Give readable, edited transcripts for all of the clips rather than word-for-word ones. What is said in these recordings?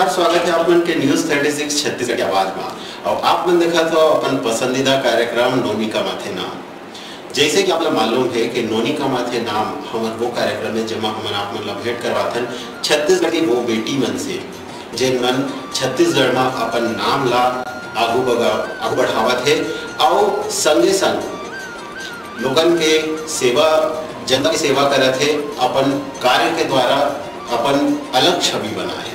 नमस्कार, स्वागत है आप मन के न्यूज 36 छत्तीसगढ़ की आवाज में। और आप मन देखा तो अपन पसंदीदा कार्यक्रम नोनी का माथे नाम। जैसे कि आपको मालूम है कि नोनी का माथे नाम हमारे वो कार्यक्रम है जमा हम आप मन भेंट करवाथन छत्तीसगढ़ की वो बेटी मन से जिन मन छत्तीसगढ़ में अपन नाम ला आगू बढ़ावत है और संगे संग लोगन के सेवा, जनता की सेवा करत है, अपन कार्य के द्वारा अपन अलग छवि बनाए।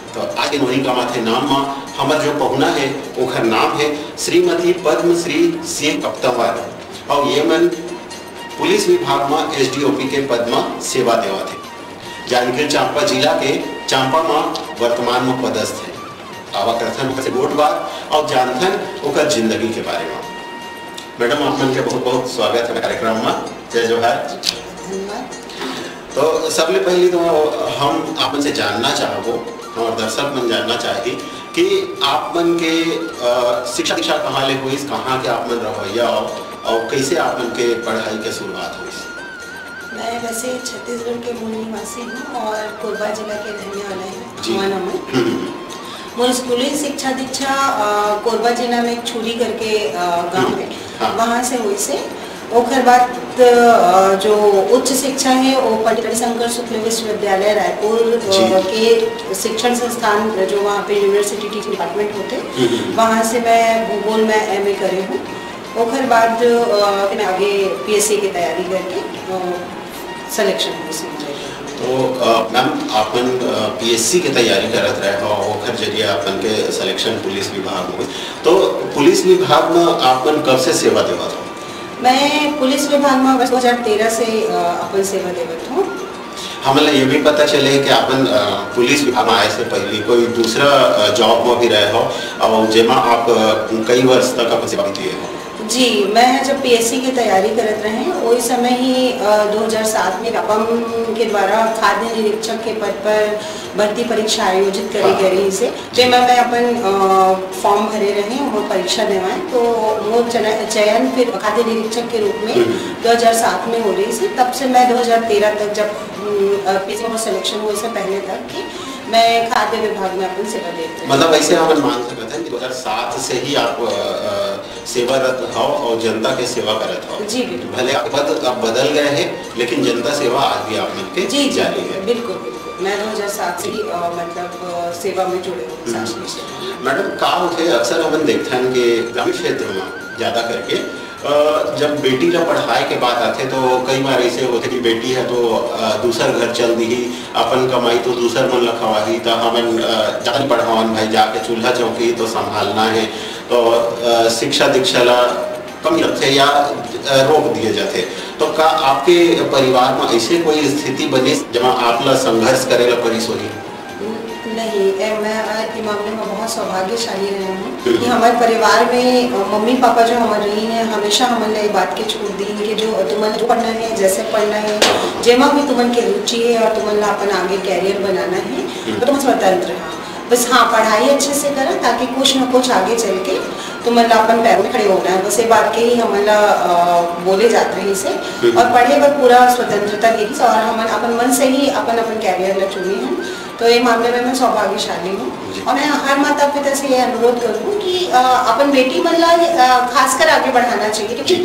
तो आज के नोनी का माथे नाम में हमार जो पहुना है ओखर नाम है श्रीमती पद्मश्री सिंह कप्तावार और ये मन पुलिस विभाग में एसडीओपी के पद में सेवा देवत है। जांजगीर चांपा जिला के चांपा में वर्तमान में पदस्थ है। आवा करथन से गोट बात और जानथन ओकर जिंदगी के बारे में। मैडम आप मन के बहुत बहुत स्वागत है कार्यक्रम में। जय जोहार। तो सबले पहले तो हम आपन से जानना चाहबो, और दर्शक मन जानना चाहिए कि आप मन के शिक्षा दीक्षा कहाँ ले हुई, कहाँ के आप मन रवैया और कैसे आप मन के पढ़ाई के शुरुआत हुई? मैं वैसे छत्तीसगढ़ के मूल निवासी हूँ और कोरबा जिला के रहने वाला है। मोर स्कूली शिक्षा दीक्षा कोरबा जिला में छुरी करके गांव है, वहाँ से हुई से। ओखर बाद जो उच्च शिक्षा है वो पंडित शंकर शुक्ल विश्वविद्यालय रायपुर के शिक्षण संस्थान जो वहाँ पे यूनिवर्सिटी टीचिंग डिपार्टमेंट होते, वहाँ से मैं भूगोल में एमए करे हूँ। ओखर बाद मैं आगे पीएससी की तैयारी करके सिलेक्शन हुई। तो मैम आपन पीएससी की तैयारी करत रहे हो, ओखर जरिए आपन के सिलेक्शन पुलिस विभाग में। तो पुलिस विभाग में आपन कब से सेवा देवत हो? मैं पुलिस विभाग में 2013 से अपन सेवा देवत हूँ। हमें ये भी पता चले कि अपन पुलिस विभाग में आए से पहले कोई दूसरा जॉब में भी रहे हो और जेमा आप कई वर्ष तक अपन सेवा दिए हो। जी, मैं जब पीएससी की तैयारी करत रहे वही समय ही 2007 में व्यापम के द्वारा खाद्य निरीक्षक के पद पर भर्ती परीक्षा आयोजित करी गई से जेमा मैं अपन फॉर्म भरे रहे और परीक्षा देवाएं। तो वो चयन फिर खाद्य निरीक्षक के रूप में 2007 में हो रही थी। तब से मैं 2013 तक जब पीएससी में सिलेक्शन हुए से पहले तक कि मैं खाद्य विभाग में अपन सेवा देती हूँ। मतलब ऐसे हम मान सकते हैं कि 2007 से ही आप सेवारत हो और जनता के सेवा करत हो। जी बिल्कुल। भले पद अब बदल गए हैं लेकिन जनता सेवा आज भी आप मन के जारी है। बिल्कुल बिल्कुल। मैं 2007 से ही मतलब सेवा में जुड़े हूँ शासकीय सेवा। मैडम का होते अक्सर हम देखते हैं कि ग्रामीण क्षेत्र में ज़्यादा करके जब बेटी का पढ़ाई के बात आते तो कई बार ऐसे होते कि बेटी है तो दूसर घर चल दी ही, अपन कमाई तो दूसर मन लखवा ही, तो हमन जान पढ़ावन भाई जाके चूल्हा चौकी तो संभालना है, तो शिक्षा दीक्षा ला कम रखते या रोक दिए जाते। तो का आपके परिवार में ऐसे कोई स्थिति बनी जहाँ आप ला संघर्ष करे ला पड़ी सोई? नहीं, मैं के मामले में बहुत सौभाग्यशाली रही हूँ कि हमारे परिवार में मम्मी पापा जो हमारे रही हैं हमेशा हमारे ये बात के छूट दी कि जो तुमन जो पढ़ना है, जैसे पढ़ना है, जेमा भी तुमन की रुचि है और तुमन ला अपन आगे कैरियर बनाना है तो तुम स्वतंत्र हाँ, बस हाँ पढ़ाई अच्छे से करा ताकि कुछ न कुछ आगे चल के तुमन ला अपन पैरों में खड़े होना है। बस ये बात के ही हमारा बोले जाते हैं इसे और पढ़े पर पूरा स्वतंत्रता दी और हम अपन मन से ही अपन कैरियर ला चुनी है। तो ये मामले में मैं सौभाग्यशाली हूँ और मैं हर माता पिता से ये अनुरोध करूँ कि अपन बेटी महिला खासकर आगे बढ़ाना चाहिए क्योंकि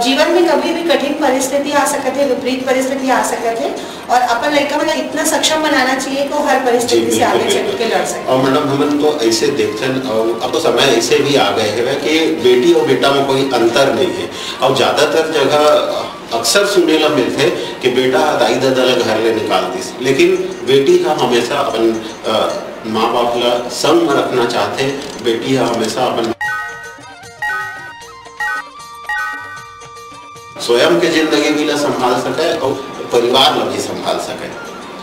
जीवन में कभी भी कठिन परिस्थिति आ सकते है, विपरीत परिस्थिति आ सकते है और अपन लड़का मतलब इतना सक्षम बनाना चाहिए कि हर परिस्थिति से आगे चल के लड़ सके। और मैडम हम तो ऐसे देखते हैं और अब तो समय ऐसे भी आ गए हैं कि बेटी और बेटा में कोई अंतर नहीं है और ज़्यादातर जगह अक्सर सुनने ला मिलते कि बेटा दाई दादा ला घर ले निकाल दी, लेकिन बेटी का हमेशा अपन माँ बाप ला संग में रखना चाहते, बेटी का हमेशा अपन स्वयं के जिंदगी भी ला संभाल सके और परिवार ला भी संभाल सके।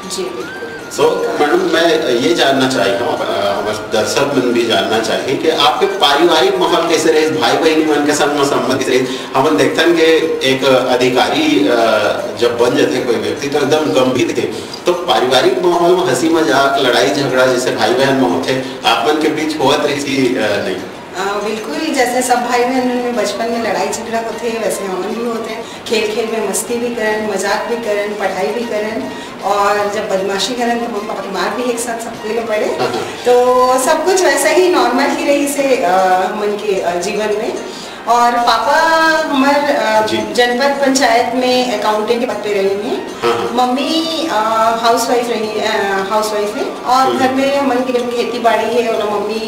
जी बिल्कुल। तो मैडम मैं ये जानना चाहिए हमारे दर्शक मन भी जानना चाहिए कि आपके पारिवारिक माहौल कैसे रहे, भाई बहनी मन के संग में संबंधित रहे। हम देखते हैं कि एक अधिकारी जब बन जाते कोई व्यक्ति तो एकदम गंभीर थे, तो पारिवारिक माहौल में हंसी मजाक लड़ाई झगड़ा जैसे भाई बहन में होते आप मन के बीच होत रही नहीं? बिल्कुल, जैसे सब भाई बहनों में बचपन में लड़ाई झगड़ा होते हैं वैसे हमन भी होते हैं। खेल खेल में मस्ती भी करन, मजाक भी करन, पढ़ाई भी करन, और जब बदमाशी करन तो हम पापा मार भी एक साथ सबके लिए पड़े। तो सब कुछ वैसा ही नॉर्मल ही रही से हमन के जीवन में। और पापा हमारे जनपद पंचायत में अकाउंटेंट के पद पे रही हैं। मम्मी हाउसवाइफ है, और घर में हमारी खेती बाड़ी है और मम्मी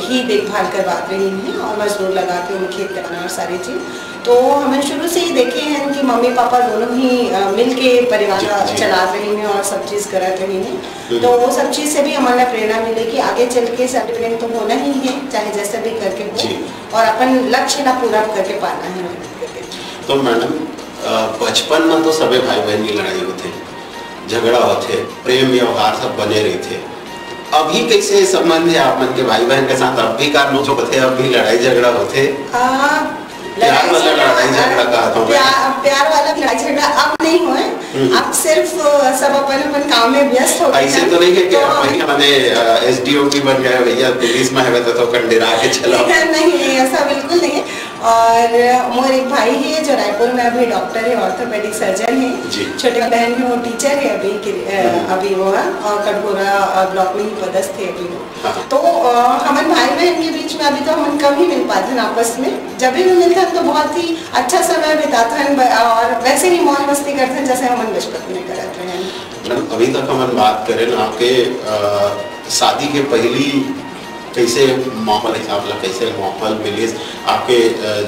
ही देखभाल करवा रही हैं और मजदूर लगा के उन्हें खेत करना और सारी चीज़। तो हमें शुरू से ही देखे हैं कि मम्मी पापा दोनों ही मिल के परिवार चला रही हैं और सब चीज़ करा रही हैं। तो वो सब चीज़ से भी हमारा प्रेरणा मिले कि आगे चल के सर्टिफिकेट तो होना ही है, चाहे जैसे भी करके हो, और अपन लक्ष्य ना पूरा करके पाना है। तो मैडम बचपन में तो सभी भाई बहन की लड़ाई होते, झगड़ा होते, प्रेम व्यवहार सब बने रहे थे। अभी कैसे संबंध है आप मन के भाई बहन के साथ? अब भी कार नोक होते, अब भी लड़ाई झगड़ा होते? प्यार वाला लड़ाई झगड़ा कहा था प्यार वाला लड़ाई झगड़ा अब नहीं हुआ है। अब सिर्फ सब अपन काम में व्यस्त हो गए। ऐसे तो नहीं है कि मैंने एसडीओ भी बन गए भैया पुलिस में है तो कंडेरा के चला? नहीं, ऐसा बिल्कुल नहीं है। और मोर एक भाई है जो रायपुर में अभी डॉक्टर है, ऑर्थोपेडिक सर्जन है। छोटे बहन है वो टीचर है अभी वो है, और कटघोरा ब्लॉक में ही पदस्थ है अभी वो। तो हमारे भाई बहन के बीच में अभी तो हम कम ही मिल पाते हैं आपस में। जब भी मिलते हैं तो बहुत ही अच्छा समय बिताते हैं और वैसे ही मौज मस्ती करते हैं जैसे हम बचपन में करते हैं। अभी तक हम बात करें ना आपके शादी के पहली कैसे माहौल हिसाब ला कैसे माहौल मिले आपके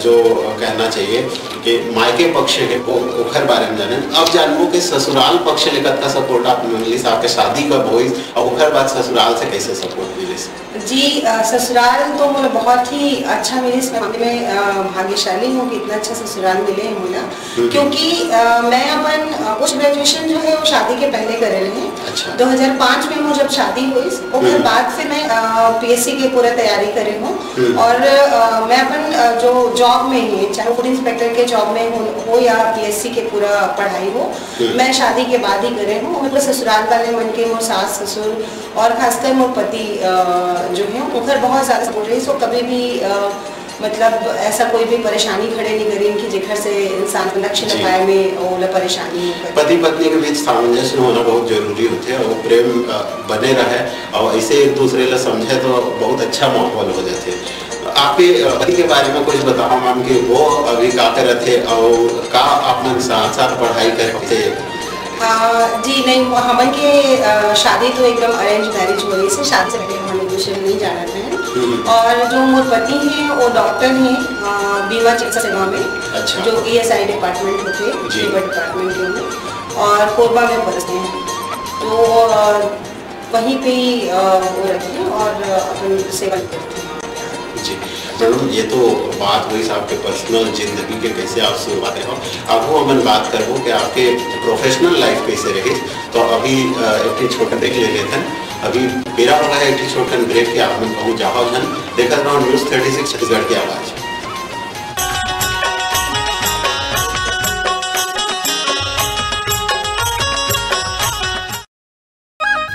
जो कहना चाहिए कि मायके पक्ष है वो ओखर बारे में जाने। अब जानबो के ससुराल पक्ष लेकर का सपोर्ट आप मिली आपके शादी कब हुई और ओखर बाद ससुराल से कैसे सपोर्ट मिले? जी ससुराल तो मुझे बहुत ही अच्छा मिले। इस मामले में भाग्यशाली हूँ कि इतना अच्छा ससुराल मिले हैं मुझे, क्योंकि मैं अपन पोस्ट ग्रेजुएशन जो है वो शादी के पहले करे रहे। अच्छा। 2005 में मुझे जब शादी हुई उसके बाद फिर मैं पीएससी की पूरा तैयारी करे हूँ, और मैं अपन जो जॉब में ही चाहे फूड इंस्पेक्टर के जॉब में हो या पीएससी के पूरा पढ़ाई हो, मैं शादी के बाद ही करे हूँ। मतलब ससुराल वाले मन के मोर सास ससुर और खासकर मोर पति जो है वो घर बहुत ज़्यादा सपोर्ट है। सो कभी भी मतलब ऐसा कोई भी परेशानी खड़े नहीं करी कि जेकर से इंसान लक्ष्य न पाए में वो परेशानी। पति पत्नी के बीच सामंजस्य होना बहुत जरूरी होते हैं और प्रेम बने रहे और ऐसे एक दूसरे को समझे तो बहुत अच्छा माहौल हो जाते हैं। आपके पति के बारे में कुछ बताओ मैम कि वो अभी क्या कर रहे थे और का अपने साथ साथ पढ़ाई करते? जी नहीं, हमन के शादी तो एकदम अरेंज मैरिज हो रही है। शादी से पहले हम एक दूसरे नहीं जाना थे। और जो मोर पति हैं वो डॉक्टर हैं बीमा चिकित्सा सेवा में। अच्छा। जो ESI डिपार्टमेंट होते हैं बीमा डिपार्टमेंट के, और कोरबा में बसते हैं। तो वहीं पे ही वो रहते हैं और अपन सेवा करते हैं। जी मैडम, ये तो बात हुई आपके पर्सनल जिंदगी के कैसे आप शुरुआत हो। अब वो हम बात करो कि आपके प्रोफेशनल लाइफ कैसे रही। तो अभी एक छोटा ब्रेक ले लेते हैं। अभी मेरा होगा एक छोटा ब्रेक के आप कहूँ जाओ जन देखा रहा न्यूज़ 36 छत्तीसगढ़ की आवाज़।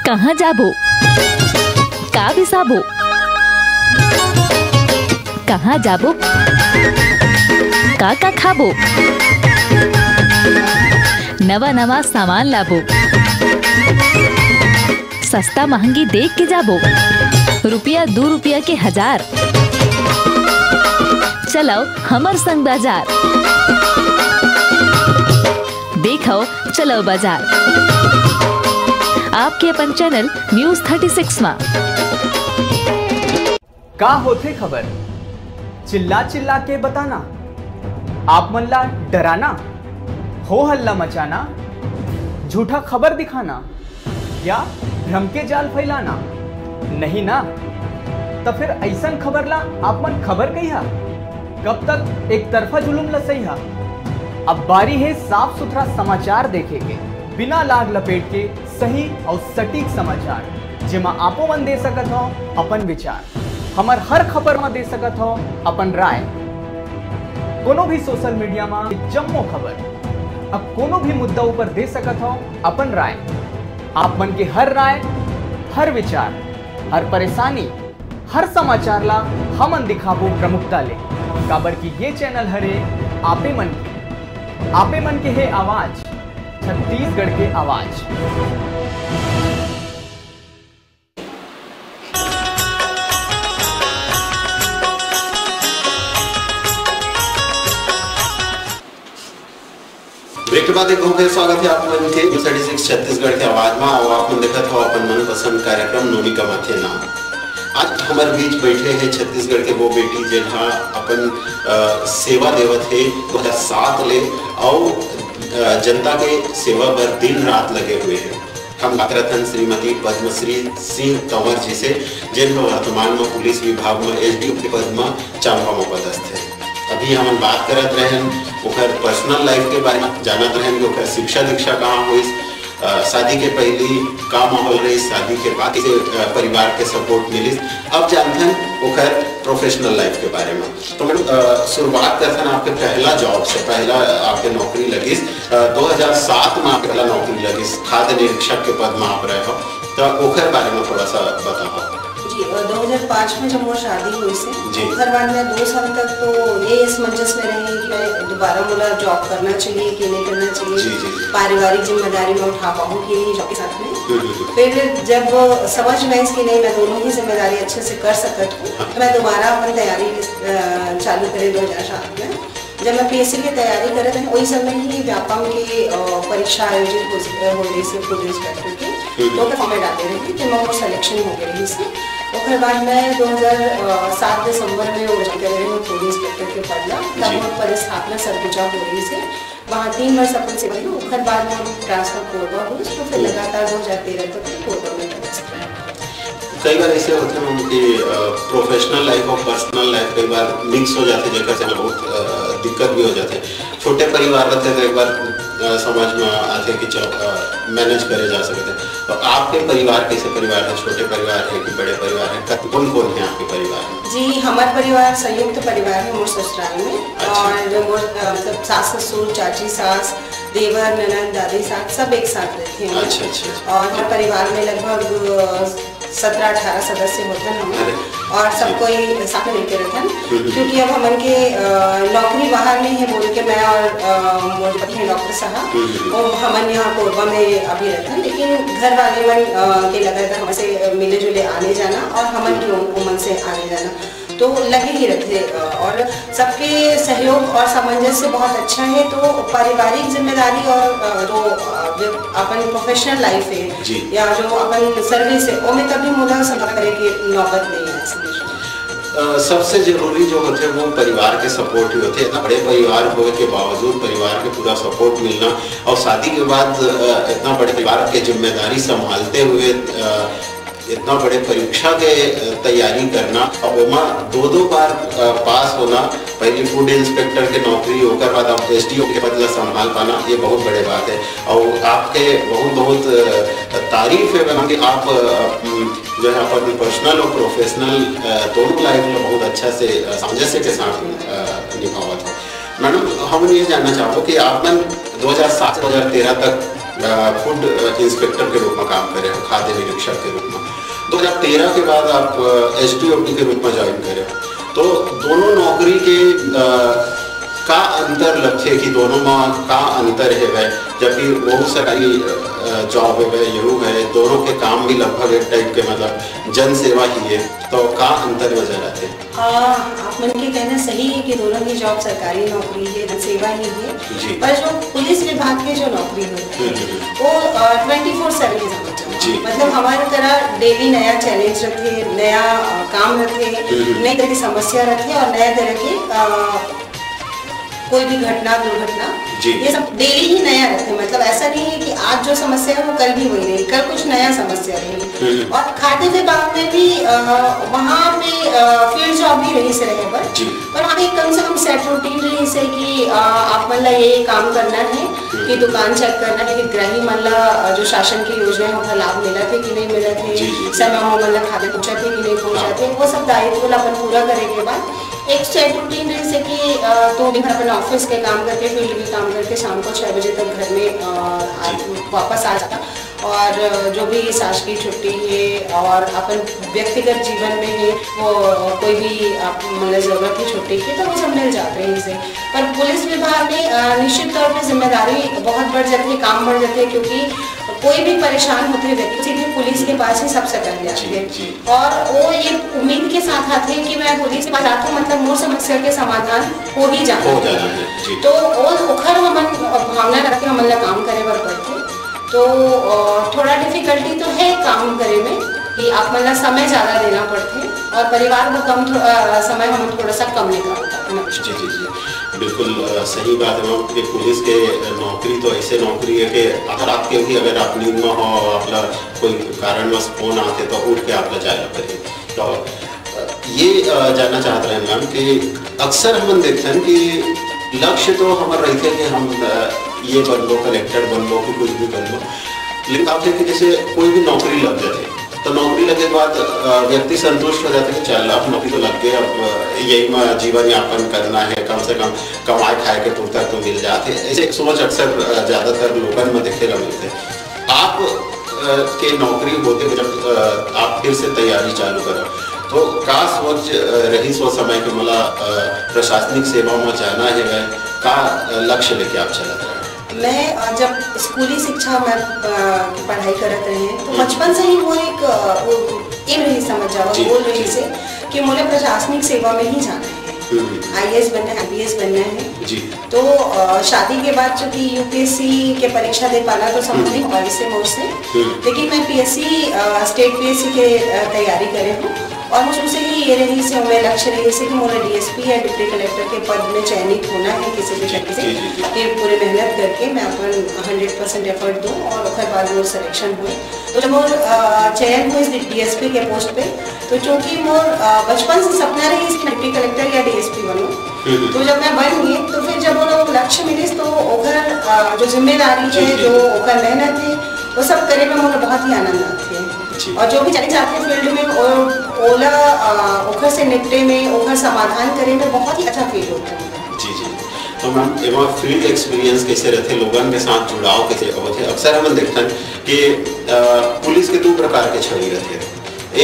कहाँ जाबो, का बिसाबो, कहाँ जाबो, का खाबो, नवा नवा सामान लाबो, सस्ता महंगी देख के जाबो, रुपया 2 रुपया के 1000। चलो हमर संग बाजार, देखो चलो बाजार। आपके अपन चैनल न्यूज़ 36 में का होथे खबर चिल्ला चिल्ला के बताना, आप मन ला डराना, हो हल्ला मचाना, झूठा खबर दिखाना या भ्रम के जाल फैलाना नहीं ना। तो फिर ऐसन खबर ला आप मन खबर कही हा, कब तक एक तरफा जुलूम ला सही हा। अब बारी है साफ सुथरा समाचार देखे के, बिना लाग लपेट के सही और सटीक समाचार, जेमा आपो मन दे सकत हो अपन विचार, हमार हर खबर में दे सकत हो अपन राय। कोनो भी सोशल मीडिया में जम्मो खबर, अब कोनो भी मुद्दा ऊपर दे सकत हो अपन राय। आप मन के हर राय, हर विचार, हर परेशानी, हर समाचार ला हमन दिखाबो प्रमुखता ले, काबर की ये चैनल हरे आपे मन के है आवाज, छत्तीसगढ़ के आवाज। ब्रेक के बाद एक फिर स्वागत है आप मन के 36 छत्तीसगढ़ के आवाज में। और आप देखा था अपन मनपसंद कार्यक्रम नोनी का माथे नाम। आज हमारे बीच बैठे हैं छत्तीसगढ़ के वो बेटी जिन्हा अपन सेवा देवत है 2007 ले और जनता के सेवा पर दिन रात लगे हुए हैं। हम बात करते हैं श्रीमती पद्मश्री सिंह तंवर जी से, जिन्हें वर्तमान में पुलिस विभाग में एसडीओ के पद में चंपा में पदस्थ है। अभी हम बात करत रहे ओकर पर्सनल लाइफ के बारे में, जानत रहे कि ओकर शिक्षा दीक्षा कहाँ हुई, शादी के पहले का माहौल रही, शादी के बाद से परिवार के सपोर्ट मिली। अब जानते हैं ओकर प्रोफेशनल लाइफ के बारे में। तो मैडम शुरुआत करते हैं आपके पहला जॉब से। पहला आपके नौकरी लगी 2007 में, आपके पहला नौकरी लगी खाद्य निरीक्षक के पद में आप रहे हो, तो ओकर बारे में थोड़ा सा बताओ। जी 2005 में जब वो शादी हुई से घर बाद में 2 साल तक तो ये असमंजस में रही कि मैं दोबारा मुझे जॉब करना चाहिए कि नहीं करना चाहिए, पारिवारिक जिम्मेदारी में उठा पाऊँ कि नहीं जॉब के साथ में। फिर जब समझ में कि नहीं मैं दोनों ही जिम्मेदारी अच्छे से कर सकती हूँ, तो मैं दोबारा अपनी तैयारी चालू करी 2007 में। जब मैं पीएससी की तैयारी कर रहे थे वही समय ही व्यापम की परीक्षा आयोजित हो रही थी फूड इंस्पेक्टर की, तो मैं फॉर्मेट आते रही कि मैं वो सिलेक्शन हो गई थी। उसके बाद मैं 2007 दिसंबर में फूड इंस्पेक्टर के पढ़ना, तब पदस्थापना सरगुजा हो रही थी। वहाँ 3 वर्ष अपन सेवा दी। उसके बाद में ट्रांसफर कोरबा हुई, तो फिर लगातार 2013 तक कोरबा में कई बार ऐसे होते हैं कि प्रोफेशनल लाइफ और पर्सनल लाइफ कई बार मिक्स हो जाते हैं, जगह से बहुत दिक्कत भी हो जाती है। छोटे परिवार रहते हैं तो एक बार समझ में आते कि चलो मैनेज करे जा सकते हैं। तो आपके परिवार कैसे परिवार है, छोटे परिवार है कि बड़े परिवार है, कौन कौन है आपके परिवार में? जी हमारा परिवार संयुक्त परिवार है मोर ससुराल में। अच्छा। और मोर सास ससुर चाची सास देवर ननद दादी सास सब एक साथ रहते हैं। अच्छा। और हमारे परिवार में लगभग 17-18 सदस्य होते हैं हमें, और सबको ही साथ में मिलकर रहते हैं। क्योंकि अब हमन के नौकरी बाहर नहीं है बोल के मैं और मोर पति हैं डॉक्टर साहब, और हमन यहाँ कोरबा में अभी रहते हैं। लेकिन घर वाले मन के लगातार हमसे मिले जुले आने जाना और हमन की उमन से आने जाना तो लगे ही रहते, और सबके सहयोग और सामंजस्य बहुत अच्छा है। तो पारिवारिक जिम्मेदारी और जो अपन प्रोफेशनल लाइफ है या जो अपन सर्विस है वो में कभी मुझे समझ करे कि नौबत नहीं है। सबसे जरूरी जो होते हैं वो परिवार के सपोर्ट ही होते हैं। इतना बड़े परिवार होने के बावजूद परिवार के पूरा सपोर्ट मिलना, और शादी के बाद इतना बड़े परिवार की जिम्मेदारी संभालते हुए इतना बड़े परीक्षा के तैयारी करना, और वहाँ 2 बार पास होना, पहले फूड इंस्पेक्टर के नौकरी होकर बाद आप एसडीओ के पद संभाल पाना, ये बहुत बड़ी बात है। और आपके बहुत तारीफ है कि आप जो है अपनी पर्सनल और प्रोफेशनल दोनों लाइफ में बहुत अच्छा से सामंजस्य के साथ निभावा था। मैडम हम ये जानना चाहते हो कि आपने 2007 से 2013 तक फूड इंस्पेक्टर के रूप में काम करे हो, खाद्य निरीक्षक के रूप में। 2013 के बाद आप एसडीओपी के रूप में ज्वाइन करे हो, तो दोनों नौकरी के का अंतर लक्ष्य कि दोनों में का अंतर है वह, जबकि बहुत सरकारी जॉब है वह यू है, दोनों के काम भी लगभग एक टाइप के मतलब जन सेवा ही है, तो का अंतर वजह रहते हैं? आप मन के कहना सही है कि दोनों की जॉब सरकारी नौकरी है, जन सेवा ही है, पर जो पुलिस विभाग की जो नौकरी होती है वो 24/7 मतलब हमारी तरह डेली नया चैलेंज रखे, नया काम रखे, नई तरह की समस्या रखे और नए तरह की कोई भी घटना दुर्घटना ये सब डेली ही नया रहते हैं। मतलब ऐसा नहीं है कि आज जो समस्या है वो कल भी वही रही, कल कुछ नया समस्या रही। और खाद्य विभाग में भी वहाँ पे फील्ड जॉब भी रही से रहे पर वहाँ कम से कम सेट रूटीन रही से कि आप मतलब ये काम करना है कि दुकान चेक करना है कि ग्राही मतलब जो शासन की योजना है उसका लाभ मिला थे कि नहीं मिला थे, समय मतलब खाद्य पहुँचा थे कि नहीं पहुँचा थे, वो सब दायित्व अपन पूरा करने के बाद एक सेट रूटीन जैसे कि तो दिन भर अपने ऑफिस के काम करके फील्ड के काम करके शाम को 6 बजे तक घर में वापस आ जाता। और जो भी शासकीय छुट्टी है और अपन व्यक्तिगत जीवन में है वो कोई भी मतलब ज़रूरत की छुट्टी की तो वो सब मिल जाते हैं इसे। पर पुलिस विभाग में निश्चित तौर पर जिम्मेदारी बहुत बढ़ जाती है, काम बढ़ जाते हैं, क्योंकि कोई भी परेशान होते हुए व्यक्ति सीधे पुलिस के पास ही सबसे पहले आते हैं और वो ये उम्मीद के साथ आते हैं कि मैं पुलिस के पास आता हूँ मतलब मोर समस्या के समाधान हो ही जाना है। तो वो उखर हमन भावना रख के हमन काम करे बर पड़ते, तो थोड़ा डिफिकल्टी तो है काम करे में कि आप मतलब समय ज़्यादा देना पड़ते और परिवार को कम समय हम थोड़ा सा कम निकाल पाते हैं। जी जी जी बिल्कुल सही बात है मैम कि पुलिस के नौकरी तो ऐसे नौकरी है कि अगर आपके भी अगर आप नींद में हो आपला कोई कारणवश फोन आते तो उठ के आपला जाए पड़े। तो ये जानना चाहते हैं मैम कि अक्सर हम देखते हैं कि लक्ष्य तो हमारा रहते हैं कि हम ये बन लो, कलेक्टर बन लो, कि कुछ भी बन लो, लेकिन आप देखें जैसे कोई भी नौकरी लग जाती तो नौकरी लगने के बाद व्यक्ति संतुष्ट हो जाता है कि चल अब नौकरी तो लग गई, अब यही जीवन यापन करना है, कम से कम कमाए खाए के पुरतक तो मिल जाते। ऐसे सोच अक्सर ज़्यादातर लोगों में देखेगा मिलते। आप के नौकरी होते जब आप फिर से तैयारी चालू करो तो का सोच रही सो समय कि मला प्रशासनिक सेवा में जाना है, का लक्ष्य लेके आप चलत रहे? मैं जब स्कूली शिक्षा में पढ़ाई करत रहे तो बचपन से ही वो एक एम रही समझ जाओ बोल रही से कि मुझे प्रशासनिक सेवा में ही जाना है, IAS बनना है, IPS बनना है जी। तो शादी के बाद चूँकि UPSC के परीक्षा दे पाला तो समझ नहीं हुआ इससे मोर से, लेकिन मैं PSC स्टेट PSC के तैयारी करे हूँ और मुझे उसे ही ये रही से मैं लक्ष्य रही से कि मुझे DSP या डिप्टी कलेक्टर के पद में चयनित होना है किसी भी शक्ति से कि पूरे मेहनत करके मैं अपन 100% एफर्ट दूँ और उसके बाद वो सिलेक्शन हुए। तो जब मोर चयन हुए DSP के पोस्ट पे तो चूँकि मोर बचपन से सपना रही कि डिप्टी कलेक्टर या DSP बनूँ, तो जब मैं बन गई तो फिर जब वो लक्ष्य मिले तो ओखर जो जिम्मेदारी है, जो ओखर मेहनत है, वो सब करे में मुझे बहुत ही आनंद आते हैं और जो भी चले जाते हैं फील्ड में और ओला ओखर से निपटे में, ओखर समाधान करे में बहुत ही अच्छा फील होता है। जी जी। तो मैम एवं फील्ड एक्सपीरियंस कैसे रहते, लोगों के साथ जुड़ाव कैसे होते? अक्सर हम देखते हैं कि पुलिस के दो प्रकार के छवि रहते हैं।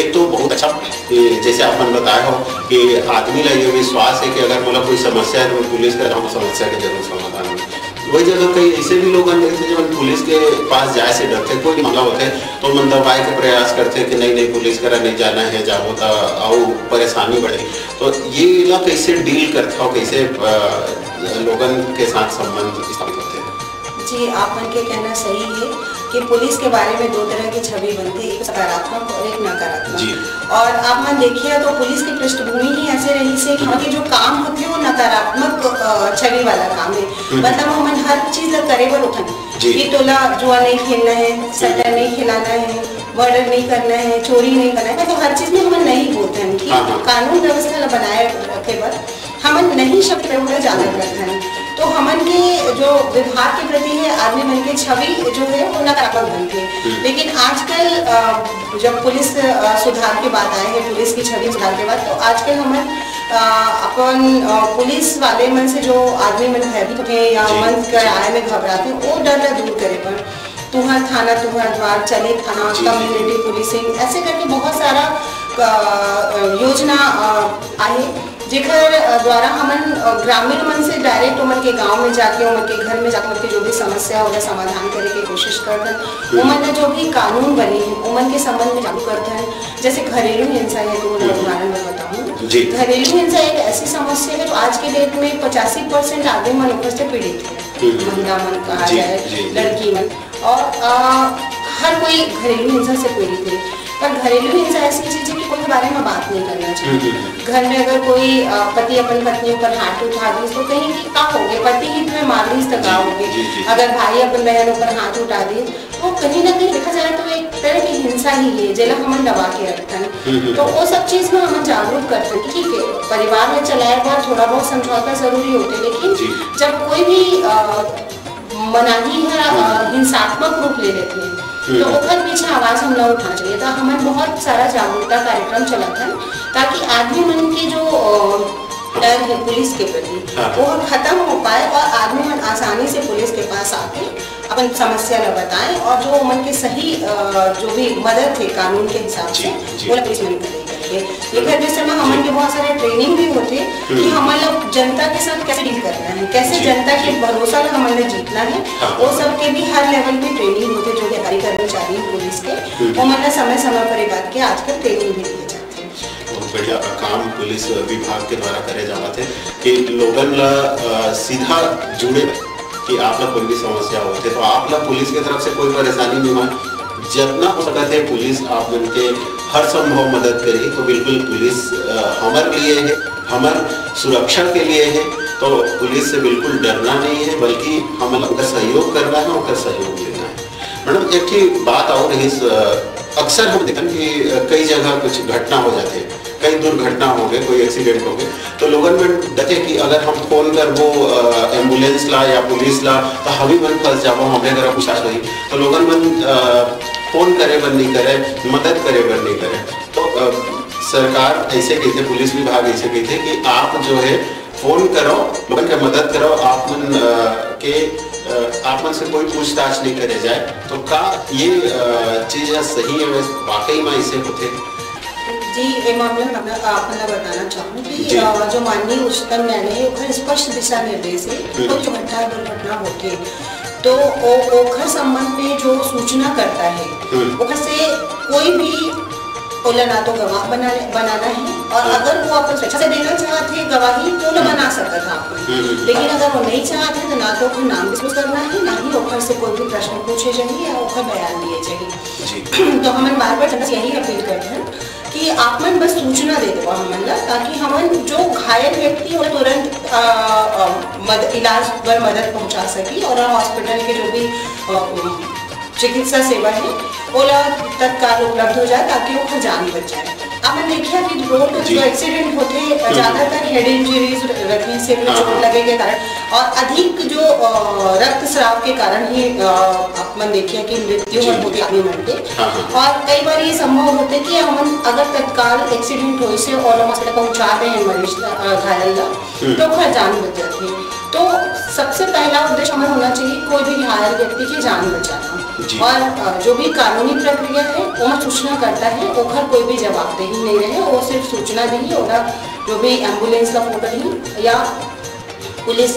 एक तो बहुत अच्छा कि जैसे आपने बताया हो कि आदमी का ये विश्वास है कि अगर मतलब कोई समस्या है तो पुलिस का जाऊँ समस्या के जरूर समाधान है। वही जगह कई ऐसे भी लोग देखते जब पुलिस के पास जाए से डरते, कोई मामला होते हैं तो मन दबाए के प्रयास करते कि नहीं नहीं पुलिस करा नहीं जाना है, जाओ तो आओ परेशानी बढ़े। तो ये लोग कैसे डील करते हो, कैसे लोगों के साथ संबंध स्थापित होते हैं? जी आप के कहना सही है कि पुलिस के बारे में दो तरह की छवि बनती है, एक सकारात्मक और एक नकारात्मक। और आप मन देखिए तो पुलिस की पृष्ठभूमि ही ऐसे रही से कि हमारे जो काम होते हैं वो नकारात्मक छवि वाला काम है, मतलब हम हर चीज करे बर उठन कि टोला जुआ नहीं खेलना है, सट्टा नहीं खिलाना है, मर्डर नहीं करना है, चोरी नहीं करना है, तो हर चीज में हम नहीं बोलते हैं कि कानून व्यवस्था बनाए रखे बर हम नहीं शब्द प्रयोग ज्यादा करते हैं। तो हमन के जो विभाग के प्रति है आदमी मन की छवि जो है वो नकारात्मक बनती है, लेकिन आजकल जब पुलिस सुधार की बात आए है, पुलिस की छवि सुधार के बाद, तो आजकल हमन अपन पुलिस वाले मन से जो आदमी मन भयभीत है या मन कर आए में घबराते हैं वो डर दूर करे पर तुम्हारा थाना तुम्हारा द्वार चले थाना, कम्युनिटी पुलिसिंग ऐसे करके बहुत सारा योजना आए जेकर द्वारा हमन ग्रामीण मन से डायरेक्ट उमन के गांव में जाके उमन के घर में जाकर के जो भी समस्या होगा समाधान करे की कोशिश करते हैं। उमन ने जो भी कानून बने हैं उमन के संबंध में जागरूक करते हैं। जैसे घरेलू हिंसा है तो उदाहरण में बताऊँ, घरेलू हिंसा एक ऐसी समस्या है जो आज के डेट में 85% आदमी मन ऊपर से पीड़ित है, महिला मन कहा जाए, लड़की मन, और हर कोई घरेलू हिंसा से पीड़ित है। पर घरेलू हिंसा ऐसी चीज है कि कोई बारे में बात नहीं करना चाहिए। घर में अगर कोई पति अपन पत्नी पर हाथ उठा दी तो कहीं कि का हो गए, पति ही तुम्हें मार दी तो का हो गए, अगर भाई अपन बहन पर हाथ उठा दी तो कहीं ना कहीं देखा जाए तो एक तरह की हिंसा ही है जेला हम दबा के रखते हैं। तो वो सब चीज में हम जागरूक करते हैं। ठीक है परिवार में चलाए बार थोड़ा बहुत समझौता जरूरी होते, लेकिन जब कोई भी मनाही है हिंसात्मक रूप ले लेते हैं तो ओखर पीछे आवाज हम न उठाना चाहिए। तो हमें बहुत सारा जागरूकता कार्यक्रम चलाता है ताकि आदमी मन की जो डर है पुलिस के प्रति वो खत्म हो पाए और आदमी मन आसानी से पुलिस के पास आके अपन समस्या न बताएं और जो उमन के सही जो भी मदद थे कानून के हिसाब से वो पुलिस में करेंगे। लेकिन जिस समय हमन के बहुत सारे ट्रेनिंग भी होते कि हमारे लोग जनता के साथ कैसे डील करना है, कैसे जनता के भरोसा में हमारे जीतना है, वो सब के भी हर लेवल पे ट्रेनिंग होते जो अधिकारी कर्मचारी पुलिस के वो मतलब समय समय पर बात के आजकल ट्रेनिंग भी दिए जाते हैं। बहुत बढ़िया काम पुलिस विभाग के द्वारा करे जावा थे कि लोगन ला सीधा जुड़े कि आप लोग कोई भी समस्या होते तो आप लोग पुलिस की तरफ से कोई परेशानी नहीं हो, जितना हो सकता है पुलिस आप उनके हर संभव मदद करेगी। तो बिल्कुल पुलिस हमारे लिए है, हमारे सुरक्षा के लिए है, तो पुलिस से बिल्कुल डरना नहीं है, बल्कि हमें उनका सहयोग करना है, उनका सहयोग लेना है। मैडम एक ही बात और इस अक्सर हम देखते हैं कि कई जगह कुछ घटना हो जाते हैं, कई दुर्घटना हो गए, कोई एक्सीडेंट हो गए, तो लोगों में डरे कि अगर हम फोन कर वो एम्बुलेंस ला या पुलिस ला तो हम ही मन फंस जाओ, हमें अगर कुछ आज हुई तो लोगों मन फोन करे बंद नहीं करे, मदद करे बंद नहीं करे। तो सरकार ऐसे कहते, पुलिस विभाग ऐसे कहते कि आप जो है फोन करो, लोगों की मदद करो, आप मन से कोई पूछताछ नहीं करे जाए। तो का ये चीज सही है, वाकई में ऐसे होते? जी, ये मामला मैं आपको बताना चाहूँ कि जो माननीय उच्चतम न्यायालय है स्पष्ट दिशा निर्देश है कोई जो घटना दुर्घटना होती तो ओखर संबंध में जो सूचना करता है ओखर से कोई भी ओला ना तो गवाह बनाना है, और अगर वो अपन स्वेच्छा से देना चाहते हैं गवाही तो ना बना सकता था अपन, लेकिन अगर वो नहीं चाहते तो ना तो ओखर नाम डिस्क्लोज करना है, ना ही ओखर से कोई भी प्रश्न पूछे जाइए या ओखर बयान दिए चाहिए। तो हम बार बार यही अपील करते हैं कि आप मन बस सूचना दे दो हमन ला, ताकि हमन जो घायल व्यक्ति है तुरंत इलाज पर मदद पहुंचा सकी और हॉस्पिटल के जो भी चिकित्सा सेवा है वो तत्काल उपलब्ध हो जाए ताकि वो जान बच जाए। आपने देखा कि रोड जो एक्सीडेंट होते ज्यादातर हेड इंजरीज रखने से चोट लगे के कारण और अधिक जो रक्तस्राव के कारण ही अपन देखिए कि मृत्यु होती आदमी मर के, और कई बार ये संभव होते कि हम अगर तत्काल एक्सीडेंट हो से और हॉस्पिटल पहुंचा रहे हैं मरीज घायल तो खैर जान बच जाती है। तो सबसे पहला उद्देश्य हमें होना चाहिए कोई भी घायल व्यक्ति की जान बचाना, और जो भी कानूनी प्रक्रिया है वो सूचना करता है, ओखर कोई भी जवाबदेही नहीं रहे, वो सिर्फ सूचना दी होगा जो भी एम्बुलेंस का फोटो ही या पुलिस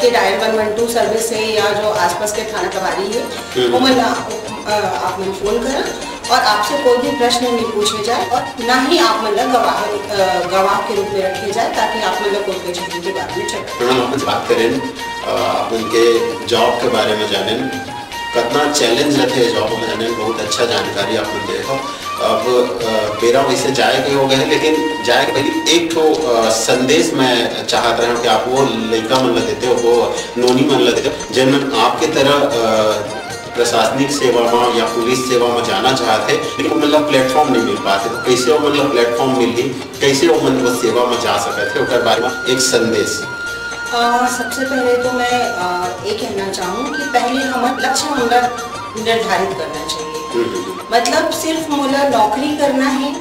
के डायल 112 सर्विस से या जो आसपास के थाना प्रभारी है वो आपने फोन करा और आपसे कोई भी प्रश्न नहीं पूछे जाए और ना ही आप मतलब गवाह के रूप में रखे जाए, ताकि आप मतलब कोई चीज़ के बारे में चर्चा बात करें, आप उनके जॉब के बारे में जाने, कितना चैलेंज रहते हैं जॉब में जाने, बहुत अच्छा जानकारी आपने देखो। अब मेरा वैसे जाए के हो गए, लेकिन जाए के पहले एक तो संदेश मैं चाहता रहा कि आप वो लड़का मन देते हो, वो नोनी मन देते हो जिनमें आपके तरह प्रशासनिक सेवा में या पुलिस सेवा में जाना चाहते, लेकिन मतलब प्लेटफॉर्म नहीं मिल पाते, तो कैसे वो मतलब प्लेटफॉर्म मिली, कैसे वो मतलब सेवा में जा सकते उसके बारे में एक संदेश। सबसे पहले तो मैं ये कहना चाहूँ कि पहले हमारा लक्ष्य हमारा निर्धारित करना चाहिए, मतलब सिर्फ मोला नौकरी करना है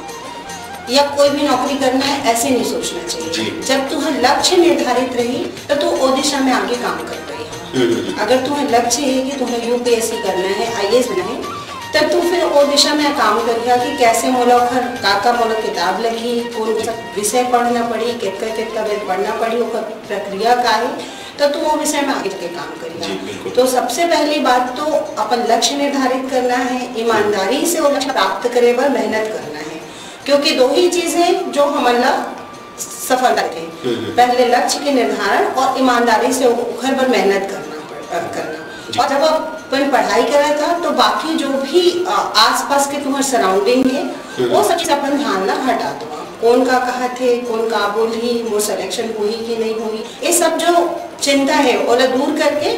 या कोई भी नौकरी करना है ऐसे नहीं सोचना चाहिए। जब तुम्हारा लक्ष्य निर्धारित रही तो तू वो दिशा में आगे काम कर रही है। अगर तुम्हें लक्ष्य है कि तुम्हें यूपीएससी करना है, आईएएस बनना है, तब तू फिर वो दिशा में काम करिए कि कैसे मोला काका मोला किताब लगी, कौन विषय पढ़ना पड़ी, कितना बेर पढ़ना पड़ी, वो प्रक्रिया का है, तो तुम वो विषय में आगे जाके काम करिए। तो सबसे पहली बात तो अपन लक्ष्य निर्धारित करना है, ईमानदारी से वो लक्ष्य प्राप्त करे पर मेहनत करना है, क्योंकि दो ही चीज है जो हमारा सफलता थे, पहले लक्ष्य के निर्धारण और ईमानदारी से उखर पर मेहनत करना। और जब अपन पढ़ाई करा था तो बाकी जो भी आसपास के तुम्हारे सराउंडिंग है वो सब चीज अपन ध्यान ना हटा दो, कौन का कहा थे, कौन का बोली, वो सिलेक्शन हुई कि नहीं हुई, ये सब जो चिंता है वो दूर करके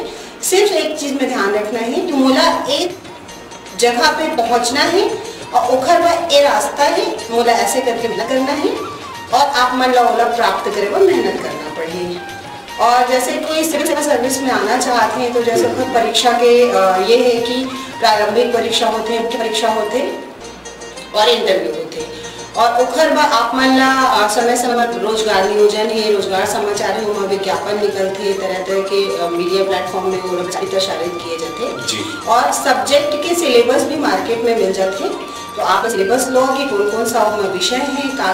सिर्फ एक चीज में ध्यान रखना है कि मोला एक जगह पे पहुंचना है और उखर वह ये रास्ता है, मोला ऐसे करके मेहनत करना है और आप मन ला प्राप्त करे वो मेहनत करना पड़ेगी। और जैसे कोई सिविल सेवा सर्विस में आना चाहते हैं तो जैसे परीक्षा के ये है कि प्रारंभिक परीक्षा होते हैं, मुख्य परीक्षा होते और इंटरव्यू होते, और ओखर बा आप मन ला समय समय रोजगार नियोजन है, रोजगार समाचार है, वहाँ विज्ञापन निकलते तरह तरह के मीडिया प्लेटफॉर्म में वो लोग प्रसारित किए जाते और सब्जेक्ट के सिलेबस भी मार्केट में मिल जाते। तो आप सिलेबस लो कि कौन कौन सा विषय है, का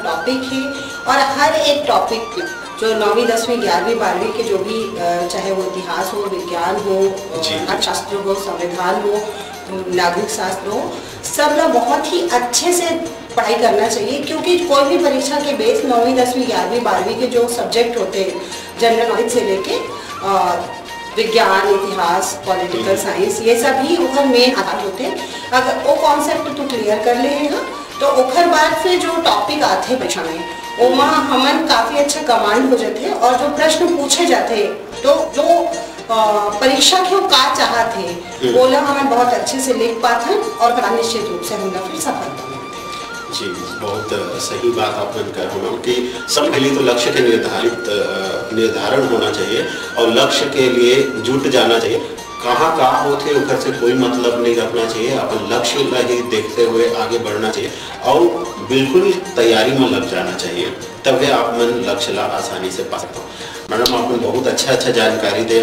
टॉपिक है, और हर एक टॉपिक जो 9वीं 10वीं 11वीं 12वीं के जो भी चाहे वो इतिहास हो, विज्ञान हो, अर्थशास्त्र हो, संविधान हो, नागरिक शास्त्र हो, सब लोग बहुत ही अच्छे से पढ़ाई करना चाहिए। क्योंकि कोई भी परीक्षा के बेस 9वीं 10वीं 11वीं 12वीं के जो सब्जेक्ट होते हैं जनरल नॉलेज से लेके विज्ञान, इतिहास, पॉलिटिकल साइंस, ये सब ही ओखर मेन आधार होते हैं। अगर वो कॉन्सेप्ट तू क्लियर कर ले तो ओखर बाद से जो टॉपिक आते हैं परीक्षा में ओमा हमन काफी अच्छा कमांड हो जाते हैं और जो प्रश्न पूछे जाते हैं तो जो परीक्षा के का चाहते बोला हमें बहुत अच्छे से लिख पाते हैं और निश्चित रूप से हम फिर सफलता मिलते हैं। जी, बहुत सही बात आपने कहा कि सब के लिए तो लक्ष्य के निर्धारण होना चाहिए और लक्ष्य के लिए जुट जाना चाहिए। कहाँ होते उधर से कोई मतलब नहीं रखना चाहिए, अपन लक्ष्य ही देखते हुए आगे बढ़ना चाहिए और बिल्कुल तैयारी में लग जाना चाहिए, तभी आप मन लक्ष्य ला आसानी से पा सकते हो। मैडम आपने बहुत अच्छा जानकारी दे,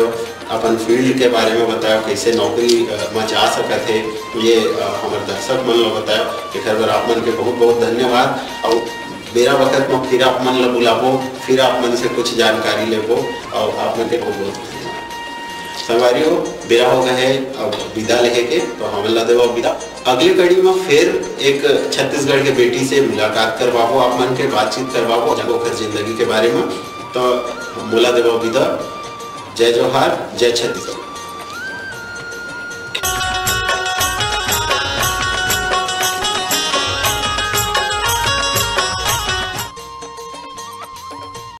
अपन फील्ड के बारे में बताया, कैसे नौकरी में जा सकते थे, ये हमारे दर्शक मन लोग बताया। एक बार आप मन के बहुत बहुत धन्यवाद और मेरा वक्त में फिर आप मन ला बुलाबो, फिर आप मन से कुछ जानकारी लेबो और आप मन के बहुत बहुत धन्यवाद। संगवारियों बेरा हो गए है अब विदा लेके के, तो हम ला देव विदा। अगली कड़ी में फिर एक छत्तीसगढ़ के बेटी से मुलाकात करवाबो, आप मन के बातचीत करवाबो जाकर जिंदगी के बारे में। तो मोला देव विदा। जय जोहार, जय छत्तीसगढ़।